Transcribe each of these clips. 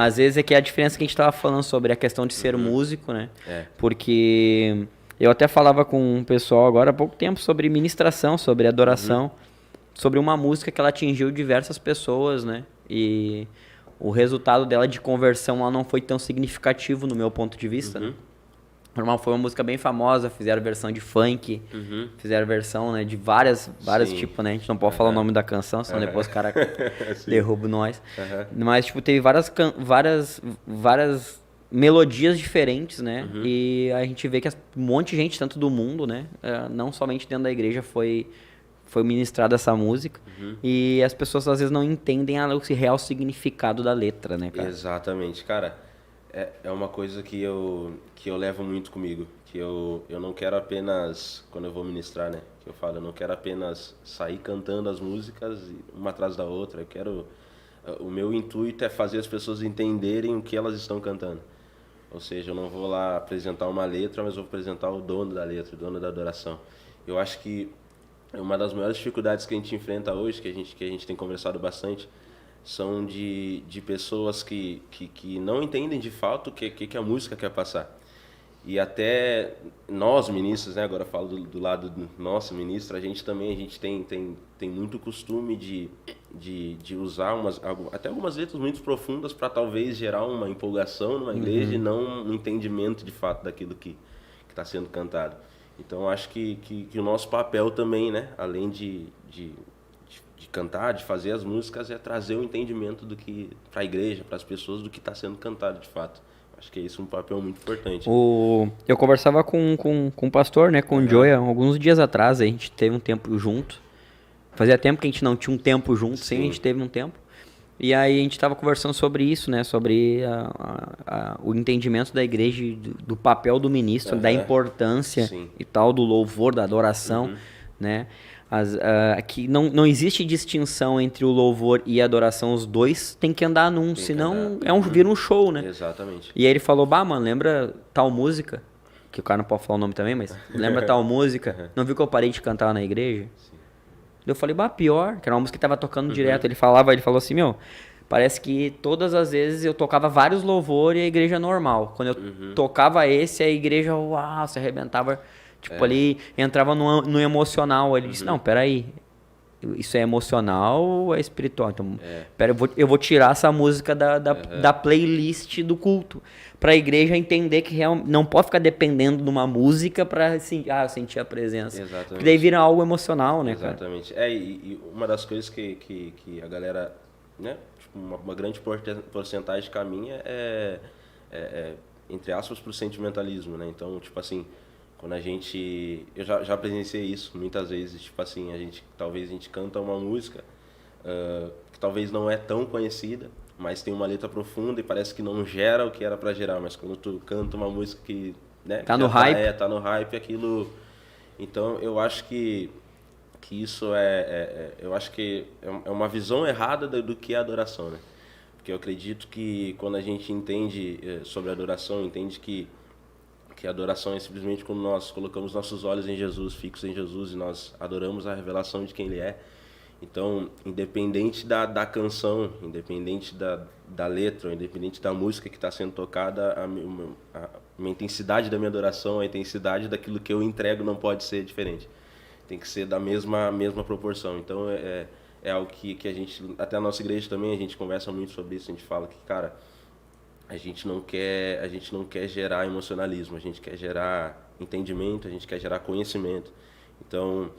Às vezes é que a diferença que a gente tava falando sobre a questão de ser músico, né? Porque eu até falava com um pessoal agora há pouco tempo sobre ministração, sobre adoração, sobre uma música que ela atingiu diversas pessoas, né? E o resultado dela de conversão ela não foi tão significativo no meu ponto de vista, né? Normal, foi uma música bem famosa, fizeram versão de funk, fizeram versão, né, de vários tipos, né? A gente não pode falar o nome da canção, senão depois o cara derruba nós. Mas, tipo, teve várias melodias diferentes, né? E a gente vê que um monte de gente, tanto do mundo, né? Não somente dentro da igreja, foi ministrada essa música. E as pessoas, às vezes, não entendem o real significado da letra, né, cara? Exatamente, cara. É uma coisa que eu levo muito comigo, que eu não quero apenas, quando eu vou ministrar, né, que eu falo, eu não quero apenas sair cantando as músicas uma atrás da outra, o meu intuito é fazer as pessoas entenderem o que elas estão cantando. Ou seja, eu não vou lá apresentar uma letra, mas vou apresentar o dono da letra, o dono da adoração. Eu acho que uma das maiores dificuldades que a gente enfrenta hoje, que a gente tem conversado bastante, são de pessoas que não entendem de fato o que a música quer passar. E até nós, ministros, né, agora eu falo do lado do nosso ministro, a gente tem muito costume de usar até algumas letras muito profundas para talvez gerar uma empolgação numa igreja e não um entendimento de fato daquilo que está sendo cantado. Então, eu acho que o nosso papel também, né, além de cantar, de fazer as músicas, é trazer o entendimento do que para a igreja, para as pessoas, do que está sendo cantado de fato. Acho que isso é um papel muito importante. Eu conversava com um pastor, né, com o Joey, alguns dias atrás, a gente teve um tempo junto. Fazia tempo que a gente não tinha um tempo junto, sim, a gente teve um tempo. E aí a gente estava conversando sobre isso, né, sobre o entendimento da igreja, do papel do ministro, da importância e tal, do louvor, da adoração, né. Que não existe distinção entre o louvor e a adoração, os dois tem que andar senão vira um show, né? Exatamente. E aí ele falou, mano, lembra tal música? Que o cara não pode falar o nome também, mas lembra tal música? Não viu que eu parei de cantar na igreja? Sim. Eu falei, pior, que era uma música que tava tocando direto. Ele falou assim, parece que todas as vezes eu tocava vários louvores e a igreja normal. Quando eu tocava esse, a igreja, se arrebentava. Tipo, ali entrava no emocional. Ele disse, não, peraí, isso é emocional ou é espiritual? Então, pera, eu vou tirar essa música da playlist do culto. Pra igreja entender que não pode ficar dependendo de uma música pra eu sentir a presença. Exatamente. Porque daí vira algo emocional, né, Exatamente. cara? E uma das coisas que a galera, né, tipo, uma grande porcentagem caminha entre aspas, pro sentimentalismo, né? Então, tipo assim, quando eu já presenciei isso muitas vezes, tipo assim, talvez a gente canta uma música que talvez não é tão conhecida, mas tem uma letra profunda e parece que não gera o que era para gerar, mas quando tu canta uma música que, né, tá no hype, tá no hype, aquilo. Então, eu acho que isso eu acho que é uma visão errada do que é adoração, né? Porque eu acredito que quando a gente entende sobre adoração, entende que a adoração é simplesmente quando nós colocamos nossos olhos em Jesus, fixos em Jesus, e nós adoramos a revelação de quem Ele é. Então, independente da canção, independente da letra, independente da música que está sendo tocada, a minha intensidade da minha adoração, a intensidade daquilo que eu entrego não pode ser diferente. Tem que ser da mesma proporção. Então, é algo que a gente, até a nossa igreja também, a gente conversa muito sobre isso, a gente fala que, cara, a gente não quer gerar emocionalismo, a gente quer gerar entendimento, a gente quer gerar conhecimento. Então,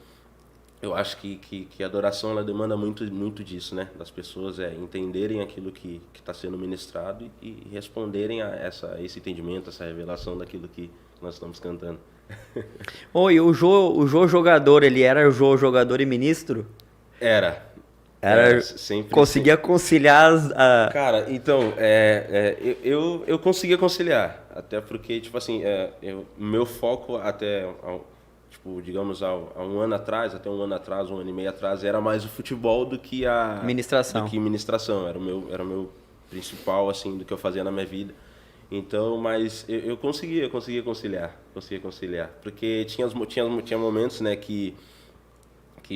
eu acho que a adoração ela demanda muito disso, né? Das pessoas entenderem aquilo que está sendo ministrado e responderem a esse entendimento, essa revelação daquilo que nós estamos cantando. Oi, o Jô jogador, ele era o Jô jogador e ministro? Era sempre. Conseguia conciliar Cara, então, eu conseguia conciliar, até porque, tipo assim, meu foco até, tipo, digamos, há um ano atrás, um ano e meio atrás, era mais o futebol do que a ministração. Era o meu principal, assim, do que eu fazia na minha vida. Então, mas eu conseguia conciliar, porque tinha momentos, né, que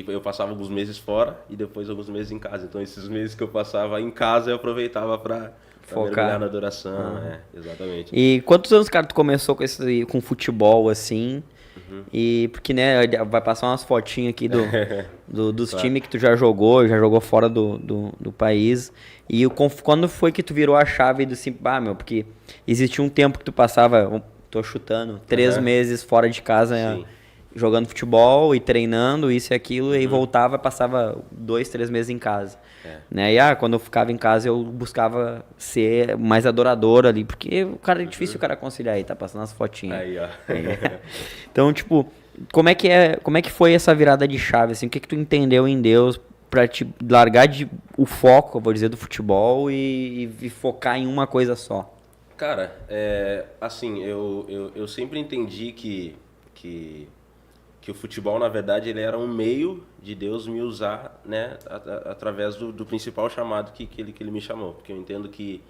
eu passava alguns meses fora e depois alguns meses em casa. Então, esses meses que eu passava em casa, eu aproveitava para pra mergulhar na Focar. adoração, exatamente. E quantos anos, cara, tu começou com futebol, assim? E porque, né, vai passar umas fotinhas aqui dos Claro. times que tu já jogou fora do país. E quando foi que tu virou a chave do assim, meu, porque existia um tempo que tu passava, tô chutando, 3 meses fora de casa, Sim. jogando futebol e treinando, isso e aquilo, e aí Uhum. voltava, passava 2, 3 meses em casa. É. Né? E quando eu ficava em casa, eu buscava ser mais adorador ali, porque o cara é difícil o cara conciliar aí, tá passando as fotinhas. Aí, ó. Então, tipo, como é que foi essa virada de chave, assim? O que que tu entendeu em Deus pra te largar o foco, eu vou dizer, do futebol e focar em uma coisa só? Cara, assim, eu sempre entendi que, que o futebol, na verdade, ele era um meio de Deus me usar, né, através do principal chamado que ele me chamou. Porque eu entendo que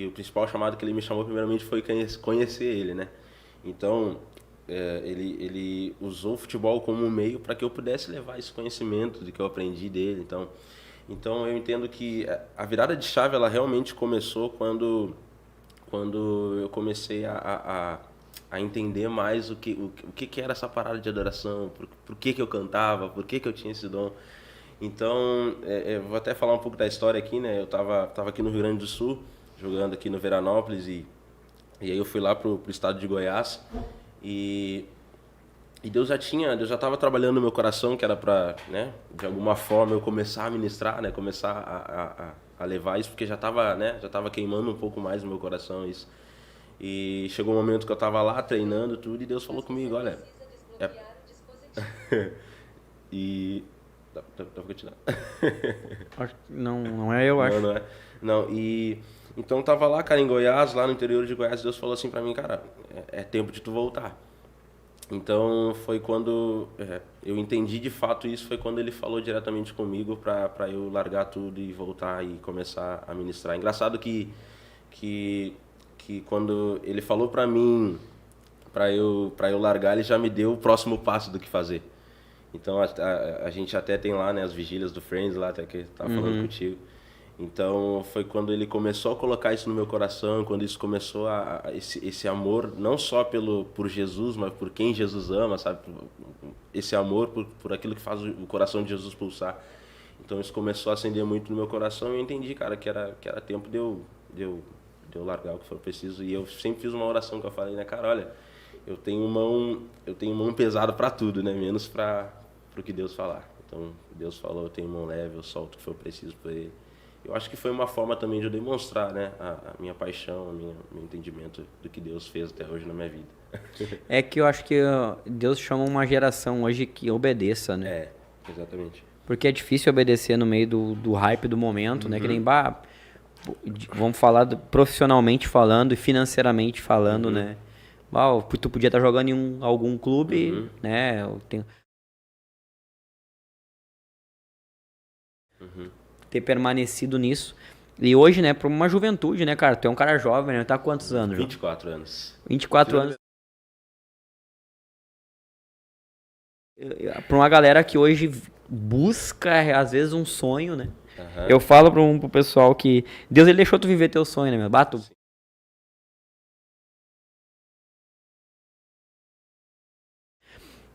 o principal chamado que ele me chamou, primeiramente, foi conhecer ele, né? Então, ele usou o futebol como um meio para que eu pudesse levar esse conhecimento de que eu aprendi dele. Então eu entendo que a virada de chave, ela realmente começou quando eu comecei a entender mais o que era essa parada de adoração, por que eu cantava, por que eu tinha esse dom. Então, vou até falar um pouco da história aqui, né? Eu tava aqui no Rio Grande do Sul, jogando aqui no Veranópolis, e aí eu fui lá pro estado de Goiás, e, e Deus já estava trabalhando no meu coração, que era para, né, de alguma forma eu começar a ministrar, né, começar a levar isso, porque já tava queimando um pouco mais no meu coração isso. E chegou um momento que eu estava lá treinando tudo e Deus falou comigo, olha, é... e dá pra continuar. Não, não é eu, Não, acho. não é. Não, e então tava lá, cara, em Goiás, lá no interior de Goiás, Deus falou assim pra mim, cara, é tempo de tu voltar. Então foi quando eu entendi de fato isso, foi quando ele falou diretamente comigo para eu largar tudo e voltar e começar a ministrar. Engraçado que, que quando ele falou para mim para eu largar, ele já me deu o próximo passo do que fazer. Então a gente até tem lá, né, as vigílias do Friends lá, até que eu tava falando contigo. Então foi quando ele começou a colocar isso no meu coração, quando isso começou esse amor, não só por Jesus, mas por quem Jesus ama, sabe? Esse amor por aquilo que faz o coração de Jesus pulsar. Então isso começou a acender muito no meu coração e eu entendi, cara, que era tempo de eu largar o que for preciso. E eu sempre fiz uma oração que eu falei, né, cara, olha, eu tenho mão pesada para tudo, né? Menos para o que Deus falar. Então Deus falou, eu tenho mão leve, eu solto o que for preciso para ele. Eu acho que foi uma forma também de eu demonstrar, né, a minha paixão, meu entendimento do que Deus fez até hoje na minha vida. É que eu acho que Deus chama uma geração hoje que obedeça, né? Exatamente. Porque é difícil obedecer no meio do hype do momento, né? Que nem, vamos falar profissionalmente falando e financeiramente falando, né? Tu podia estar jogando em algum clube, né? Ter permanecido nisso. E hoje, né, pra uma juventude, né, cara? Tu é um cara jovem, né? Tá há quantos anos, João? 24 anos. 24 anos. Pra uma galera que hoje busca, às vezes, um sonho, né? Eu falo pro pessoal que Deus, ele deixou tu viver teu sonho, né, meu? Bato.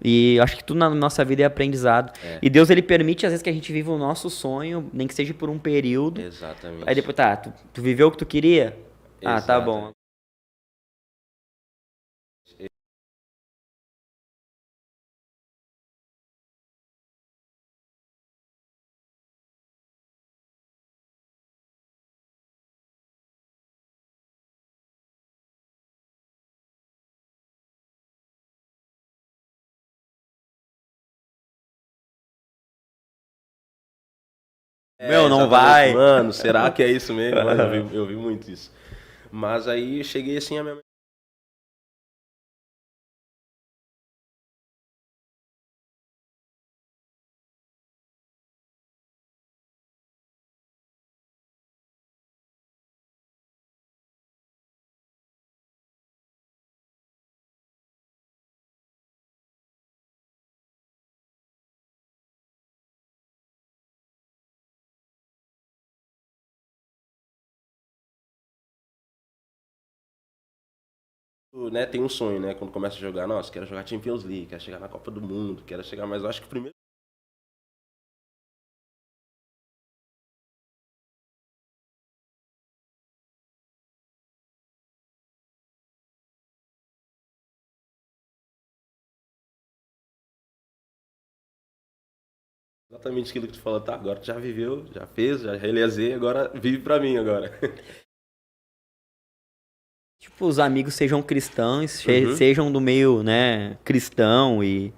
E acho que tudo na nossa vida é aprendizado. E Deus, ele permite, às vezes, que a gente viva o nosso sonho, nem que seja por um período. Exatamente. Aí depois, tá, tu viveu o que tu queria? Ah, tá Exato. bom. Meu, não Exatamente. vai. Mano, será que é isso mesmo? Mano, eu vi muito isso. Mas aí eu cheguei assim a minha Né, tem um sonho, né? Quando começa a jogar, nossa, quero jogar Champions League, quero chegar na Copa do Mundo, quero chegar, mas eu acho que o primeiro exatamente aquilo que tu falou, tá, agora tu já viveu, já fez, já realizei, agora vive pra mim agora. Tipo, os amigos sejam cristãos, sejam do meio, né, cristão e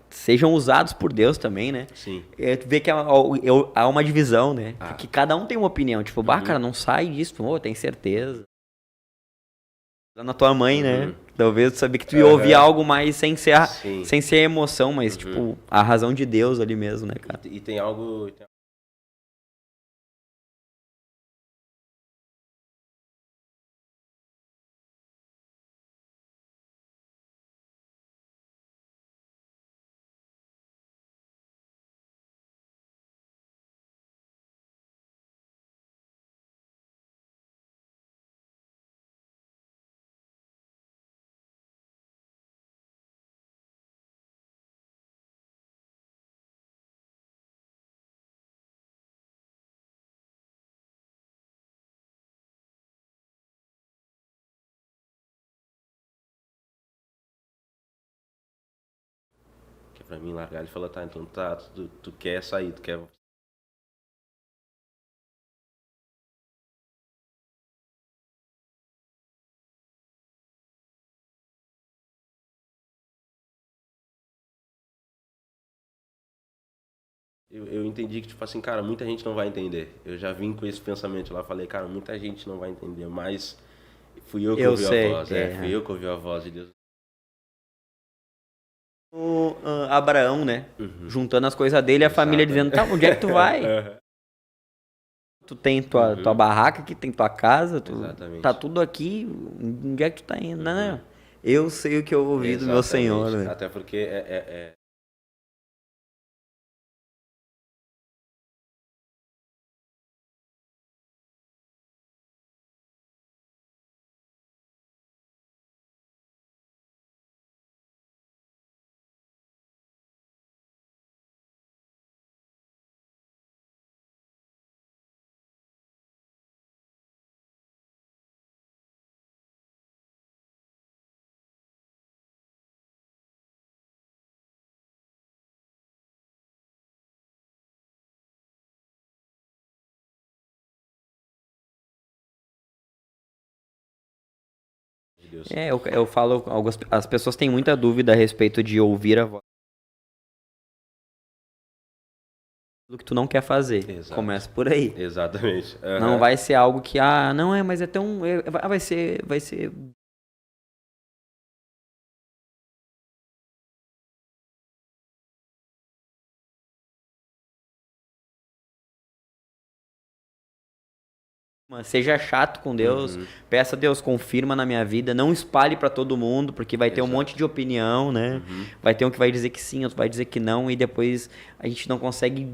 sejam usados por Deus também, né? Sim. Tu vê que há uma divisão, né? Porque cada um tem uma opinião. Tipo, bah, cara, não sai disso. Ô, tem certeza. Na tua mãe, né? Talvez tu sabia que tu ia ouvir algo mais sem ser emoção, mas, tipo, a razão de Deus ali mesmo, né, cara? E tem algo... Que pra mim largar, ele falou, tá, então tá, tu quer sair, tu quer... Eu entendi que, tipo assim, cara, muita gente não vai entender. Eu já vim com esse pensamento lá, falei, cara, muita gente não vai entender, mas fui eu que ouvi a voz, fui eu que ouvi a voz de Deus. O Abraão, né? Juntando as coisas dele e a família dizendo, tá, onde é que tu vai? Tu tem tua barraca aqui, tem tua casa, tá tudo aqui, onde é que tu tá indo? Não, eu sei o que eu ouvi do meu Senhor, né? Até porque Deus. Eu falo, as pessoas têm muita dúvida a respeito de ouvir a voz do que tu não quer fazer. Exato. Começa por aí. Exatamente. Não vai ser algo que, não é, mas é tão... vai ser seja chato com Deus, peça a Deus, confirma na minha vida, não espalhe pra todo mundo, porque vai ter um monte de opinião, né? Vai ter um que vai dizer que sim, outro vai dizer que não, e depois a gente não consegue,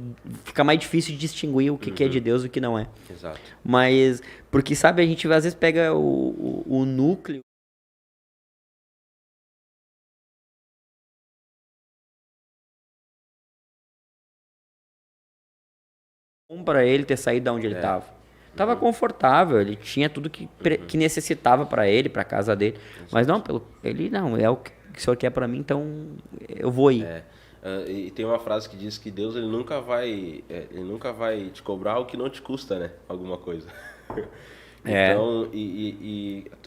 fica mais difícil de distinguir o que é de Deus e o que não é. Exato. Mas, porque sabe, a gente às vezes pega o núcleo para ele ter saído de onde ele estava. Tava confortável, ele tinha tudo que necessitava para ele, para casa dele. Exato. Mas não, ele não, é o que o Senhor quer para mim, então eu vou ir. E tem uma frase que diz que Deus ele nunca vai te cobrar o que não te custa, né? Alguma coisa. Então,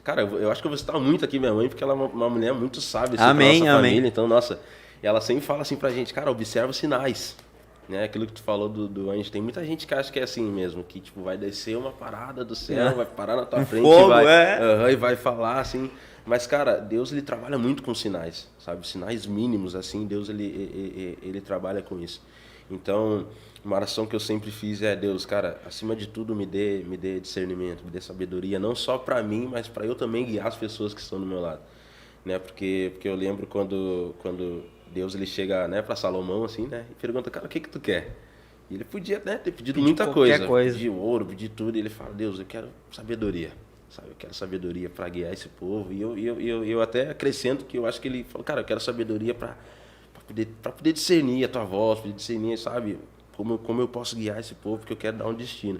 cara, eu acho que eu vou citar muito aqui minha mãe, porque ela é uma mulher muito sábia assim, amém, pra nossa amém. família. Então, nossa, ela sempre fala assim pra gente, cara, observa os sinais. Né? Aquilo que tu falou do anjo, tem muita gente que acha que é assim mesmo, que tipo, vai descer uma parada do céu, vai parar na tua frente fogo, e vai falar assim. Mas, cara, Deus ele trabalha muito com sinais, sabe? Sinais mínimos, assim, Deus ele trabalha com isso. Então, uma oração que eu sempre fiz é, Deus, cara, acima de tudo me dê discernimento, me dê sabedoria, não só para mim, mas para eu também guiar as pessoas que estão do meu lado. Né? Porque eu lembro quando Deus ele chega, né, para Salomão assim, né, e pergunta, cara, o que tu quer? E ele podia, né, ter pedido muita coisa, pedir ouro, pedir tudo, e ele fala, Deus, eu quero sabedoria. sabe? Eu quero sabedoria para guiar esse povo. E eu até acrescento que eu acho que ele falou, cara, eu quero sabedoria para poder discernir a tua voz, poder discernir, sabe? Como eu posso guiar esse povo, que eu quero dar um destino.